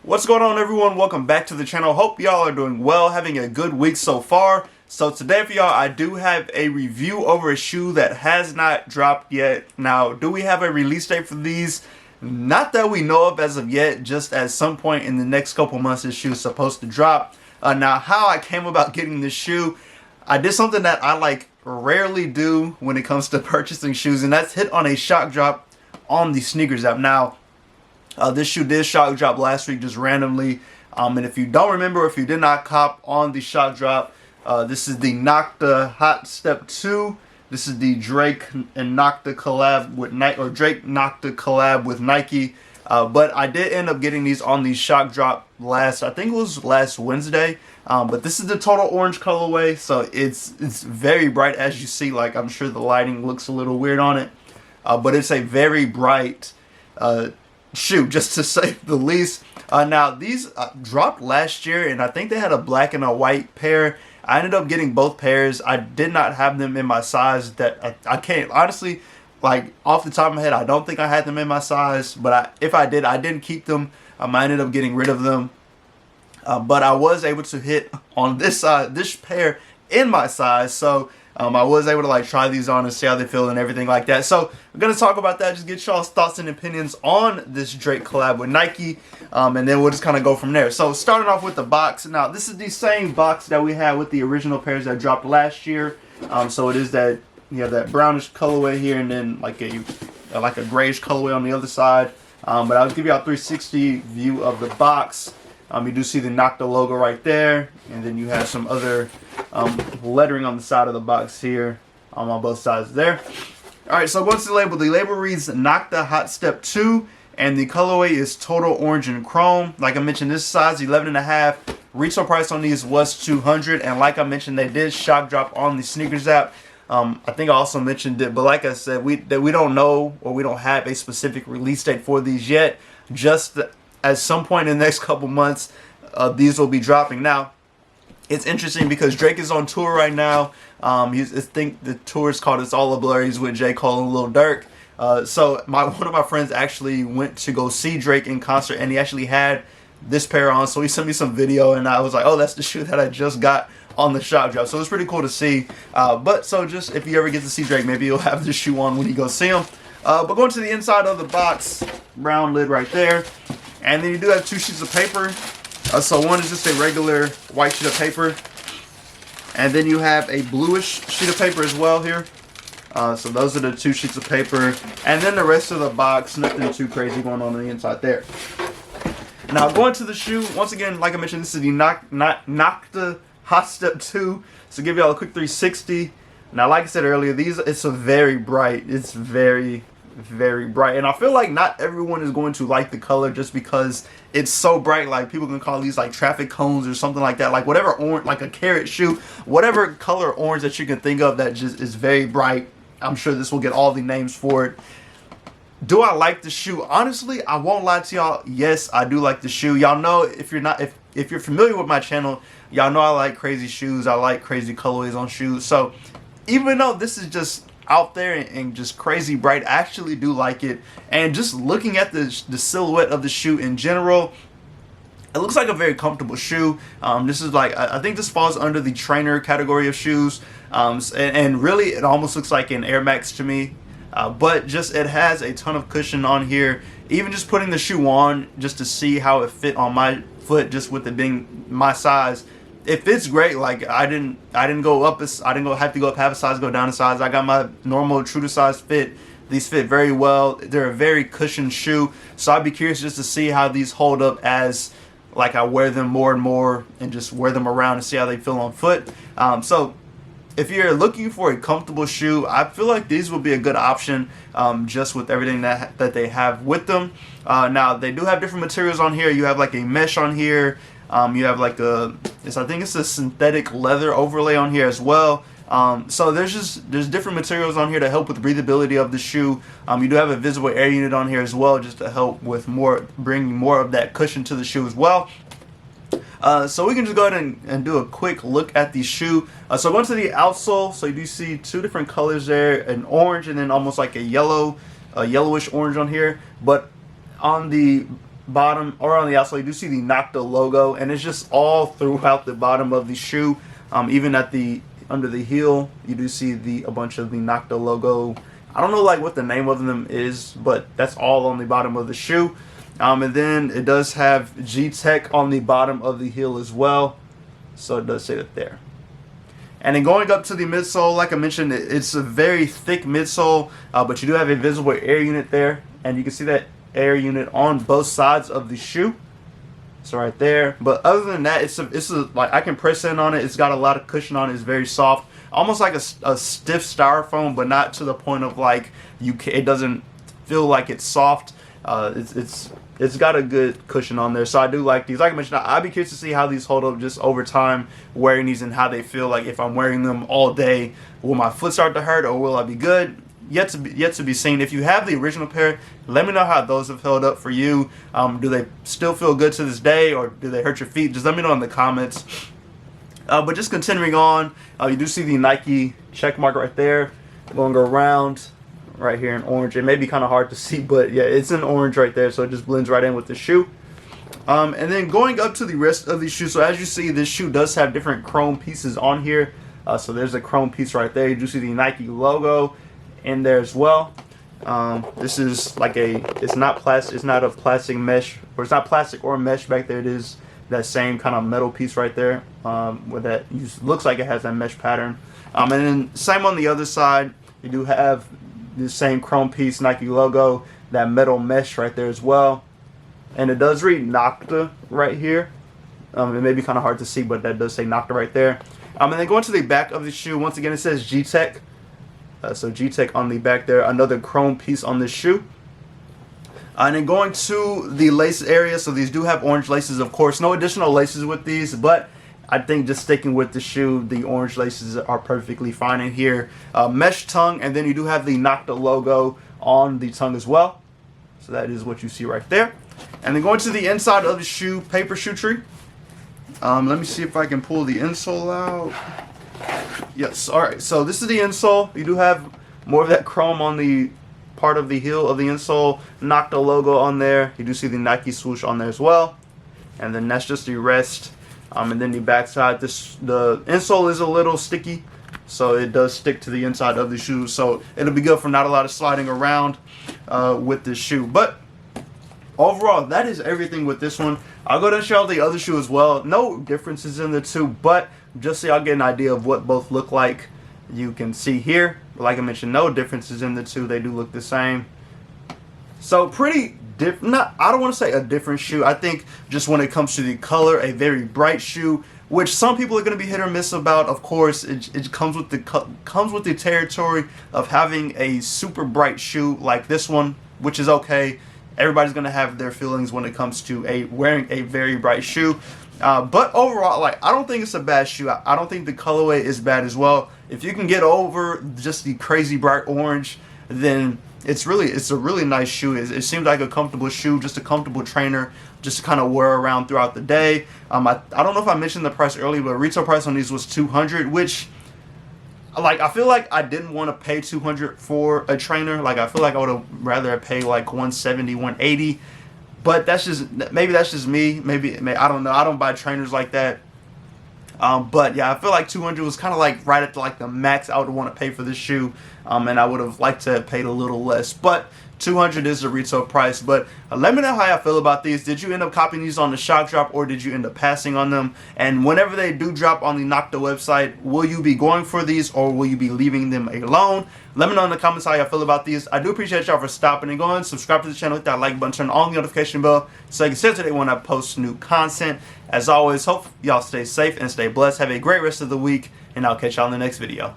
What's going on, everyone? Welcome back to the channel. Hope y'all are doing well, having a good week so far. So today for y'all, I do have a review over a shoe that has not dropped yet. Now, do we have a release date for these? Not that we know of as of yet, just at some point in the next couple months this shoe is supposed to drop. Now, how I came about getting this shoe, I did something that I rarely do when it comes to purchasing shoes, and that's hit on a shock drop on the sneakers app. Now, this shoe did shock drop last week just randomly, and if you don't remember, if you did not cop on the shock drop, this is the Nocta Hot Step 2. This is the Drake and Nocta collab with Nike, or Drake Nocta collab with Nike. But I did end up getting these on the shock drop I think it was last Wednesday. But this is the total orange colorway, so it's very bright, as you see. Like, I'm sure the lighting looks a little weird on it, but it's a very bright shoe, just to say the least. Now, these dropped last year, and I think they had a black and a white pair. I ended up getting both pairs. I did not have them in my size. That I can't honestly, like, off the top of my head, I don't think I had them in my size, but if I did, I didn't keep them. I ended up getting rid of them, but I was able to hit on this pair in my size. So I was able to try these on and see how they feel and everything like that. So we're going to talk about that, just get y'all's thoughts and opinions on this Drake collab with Nike, and then we'll just kind of go from there. So starting off with the box. Now, this is the same box that we had with the original pairs that dropped last year. So it is that, you have that brownish colorway here, and then like a grayish colorway on the other side. But I'll give you a 360 view of the box. You do see the Nocta logo right there, and then you have some other lettering on the side of the box here, on both sides there. Alright, so going to the label. The label reads Nocta Hot Step 2, and the colorway is Total Orange and Chrome. Like I mentioned, this size 11.5. Retail price on these was $200, and like I mentioned, they did shock drop on the sneakers app. I think I also mentioned it, but like I said, we don't know, or we don't have a specific release date for these yet. Just at some point in the next couple months, these will be dropping. Now, it's interesting because Drake is on tour right now. I think the tour is called It's All a Blur. He's with J. Cole and Lil Durk. So one of my friends actually went to go see Drake in concert, and he actually had this pair on. So he sent me some video, and I was like, oh, that's the shoe that I just got on the shock drop. So it's pretty cool to see. But so just if you ever get to see Drake, maybe you'll have this shoe on when you go see him. But going to the inside of the box, brown lid right there. And then you do have two sheets of paper. So one is just a regular white sheet of paper, and then you have a bluish sheet of paper as well here. So those are the two sheets of paper, and then the rest of the box, nothing too crazy going on the inside there. Now, going to the shoe, once again, like I mentioned, this is the Nocta Hot Step 2. So give y'all a quick 360. Now, like I said earlier, it's a very bright. It's very bright, and I feel like not everyone is going to like the color just because it's so bright. Like, people can call these like traffic cones or something like that, like whatever orange, like a carrot shoe, whatever color orange that you can think of that just is very bright. I'm sure this will get all the names for it. Do I like the shoe? Honestly, I won't lie to y'all. Yes, I do like the shoe. Y'all know, if you're familiar with my channel, y'all know I like crazy shoes. I like crazy colorways on shoes. So even though this is just out there and just crazy bright, I actually do like it. And just looking at the silhouette of the shoe in general, it looks like a very comfortable shoe. This is like, I think this falls under the trainer category of shoes, and really it almost looks like an Air Max to me. But just, it has a ton of cushion on here. Even just putting the shoe on just to see how it fit on my foot, just with it being my size, it fits great. Like, I didn't have to go up half a size, go down a size. I got my normal true to size fit. These fit very well. They're a very cushioned shoe, so I'd be curious just to see how these hold up as I wear them more and more, and just wear them around and see how they feel on foot. So if you're looking for a comfortable shoe, I feel like these will be a good option, just with everything that they have with them. Now, they do have different materials on here. You have like a mesh on here. You have like I think it's a synthetic leather overlay on here as well. So there's different materials on here to help with breathability of the shoe. You do have a visible air unit on here as well, just to help with bringing more of that cushion to the shoe as well. So we can just go ahead and do a quick look at the shoe. So going to the outsole, so you do see two different colors there, an orange and then almost like a yellowish orange on here. But on the bottom or on the outsole, you do see the Nocta logo, and it's just all throughout the bottom of the shoe. Even at the under the heel, you do see a bunch of the Nocta logo. I don't know like what the name of them is, but that's all on the bottom of the shoe. And then it does have G-Tech on the bottom of the heel as well, so it does say that there. And then going up to the midsole, like I mentioned, it's a very thick midsole, but you do have a visible air unit there, and you can see that air unit on both sides of the shoe. So right there. But other than that, it's like I can press in on it. It's got a lot of cushion on it. It's very soft, almost like a stiff styrofoam, but not to the point of like it doesn't feel like it's soft. It's got a good cushion on there, so I do like these. Like I mentioned, I'd be curious to see how these hold up just over time wearing these and how they feel. Like if I'm wearing them all day, will my foot start to hurt or will I be good? Yet to be seen. If you have the original pair, let me know how those have held up for you. Do they still feel good to this day, or do they hurt your feet? Just let me know in the comments. But just continuing on, you do see the Nike check mark right there, going around right here in orange. It may be kind of hard to see, but yeah, it's in orange right there, so it just blends right in with the shoe. And then going up to the rest of the shoe, so as you see, this shoe does have different chrome pieces on here. So there's a chrome piece right there. You do see the Nike logo in there as well. This is like it's not plastic, it's not a plastic mesh, or it's not plastic or mesh back there. It is that same kind of metal piece right there, where that looks like it has that mesh pattern. And then same on the other side, you do have the same chrome piece, Nike logo, that metal mesh right there as well. And it does read Nocta right here. It may be kind of hard to see, but that does say Nocta right there. And then going to the back of the shoe, once again it says G-Tech. So G-Tech on the back there, another chrome piece on this shoe. And then going to the lace area, so these do have orange laces, of course. No additional laces with these, but I think just sticking with the shoe, the orange laces are perfectly fine in here. Mesh tongue, and then you do have the Nocta logo on the tongue as well. So that is what you see right there. And then going to the inside of the shoe, paper shoe tree. Let me see if I can pull the insole out. Yes, alright, so this is the insole. You do have more of that chrome on the part of the heel of the insole. Nocta logo on there. You do see the Nike swoosh on there as well. And then that's just the rest. And then the back side, the insole is a little sticky, so it does stick to the inside of the shoe. So it'll be good for not a lot of sliding around with this shoe. But overall, that is everything with this one. I'll go ahead and show you the other shoe as well. No differences in the two, but just so y'all get an idea of what both look like, you can see here. Like I mentioned, no differences in the two. They do look the same. So pretty different. I don't want to say a different shoe. I think just when it comes to the color, a very bright shoe, which some people are going to be hit or miss about. Of course, it comes with the territory of having a super bright shoe like this one, which is okay. Everybody's going to have their feelings when it comes to wearing a very bright shoe. But overall, like, I don't think it's a bad shoe. I don't think the colorway is bad as well. If you can get over just the crazy bright orange, then it's a really nice shoe. It seems like a comfortable shoe, just a comfortable trainer, just to kind of wear around throughout the day. I don't know if I mentioned the price earlier, but retail price on these was $200, which, like, I feel like I didn't want to pay $200 for a trainer. Like, I feel like I would have rather pay like $170, $180. But maybe that's just me. Maybe I don't know. I don't buy trainers like that. But yeah, I feel like $200 was kind of like right at like the max I would want to pay for this shoe. And I would have liked to have paid a little less. But $200 is the retail price. But let me know how y'all feel about these. Did you end up copying these on the shock drop, or did you end up passing on them? And whenever they do drop on the Nocta website, will you be going for these, or will you be leaving them alone? Let me know in the comments how y'all feel about these. I do appreciate y'all for stopping, and go ahead and subscribe to the channel, hit that like button, turn on the notification bell so you can see today when I post new content. As always, hope y'all stay safe and stay blessed. Have a great rest of the week, and I'll catch y'all in the next video.